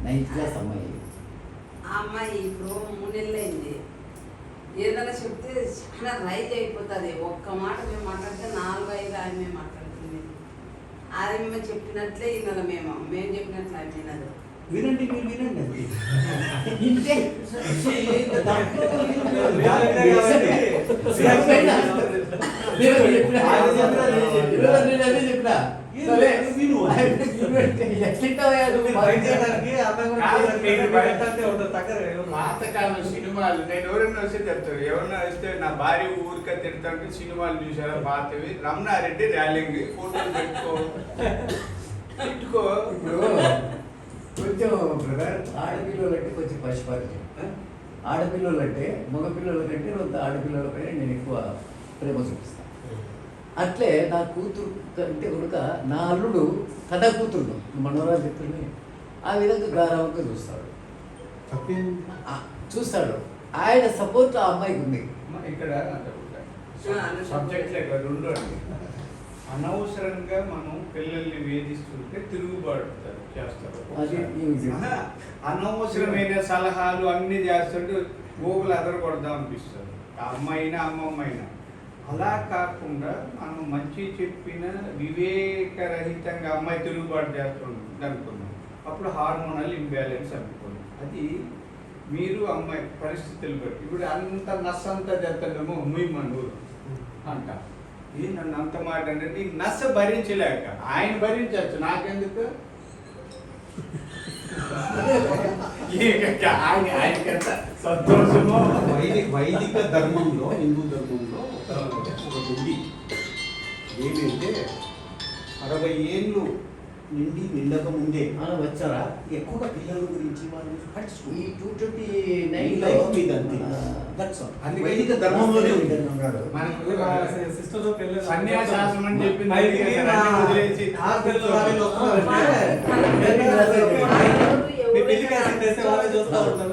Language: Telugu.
9th క్లాస్ అమ్మాయి. ఆ అమ్మాయి ఇప్పుడు 3 నెలలైంది. ఏదైనా చెప్తే చాలా రైజ్ అయిపోతుంది. ఒక్క మాట మేము మాట్లాడితే 4-5 ఆమె మాట్లాడుతుంది. అది మేము చెప్పినట్లే వినాలి. మేము చెప్పినట్లు ఆమె వినదు. వినండి, మీరు వినండి. పాతకాలం సినిమాలు నేను ఎవరైనా వస్తే చెప్తాను. ఎవరైనా వస్తే నా భార్య ఊరికే తిడతాంటే సినిమాలు చూసారా పాతవి, రమణారెడ్డి ర్యాలింగ్ ఫోటోలు పెట్టుకో. కొంచెం బ్రదర్, ఆడపిల్లలంటే కొంచెం పశుపాతి. ఆడపిల్లలంటే మగపిల్లల కంటే ఆడపిల్లలపై నేను ఎక్కువ ప్రేమ చూపిస్తాను. అట్లే నా కూతురు కంటే కనుక నా అల్లుడు కథ కూతురు మనోరాలు చెప్తుంది. ఆ విధంగా గారావంగా చూస్తాడు. ఆయన సపోర్ట్ ఆ అమ్మాయికి ఉంది. ఇక్కడ సబ్జెక్ట్ రెండు అండి. అనవసరంగా మనం పిల్లల్ని వేధిస్తుంటే తిరుగుబాటు చేస్తారు. అనవసరమైన సలహాలు అన్ని చేస్తుంటే గోగులు అదరగొడదాం అనిపిస్తుంది. ఆ అమ్మాయినా అమ్మమ్మైనా అలా కాకుండా మనం మంచి చెప్పిన వివేకరహితంగా అమ్మాయి తిరుగుబాటు చేస్తుంది అనుకున్నాం. అప్పుడు హార్మోనల్ ఇంబ్యాలెన్స్ అనుకున్నాం. అది మీరు అమ్మాయి పరిస్థితులు బట్టి ఇప్పుడు అంత నస్సంతా చేస్తాడేమో ముయ్యమను అంట. ఇది నన్ను అంత మాట అంటే నీకు నస్స భరించలేక ఆయన భరించవచ్చు, నాకెందుకు? ఆయనకంత సంతోషమో. వైదిక ధర్మంలో, హిందూ ధర్మంలో ఒకటి ఉంది. ఏమంటే 60 ఏళ్ళు నిండక ముందే వచ్చారా ఎక్కువగా పిల్లల గురించి వాళ్ళు ఈ 229 అది వైదిక ధర్మంలోనే ఉంది. సన్యాసాసం అని చెప్పింది. పెళ్లి చేసే వాళ్ళే చూస్తూ ఉంటారు.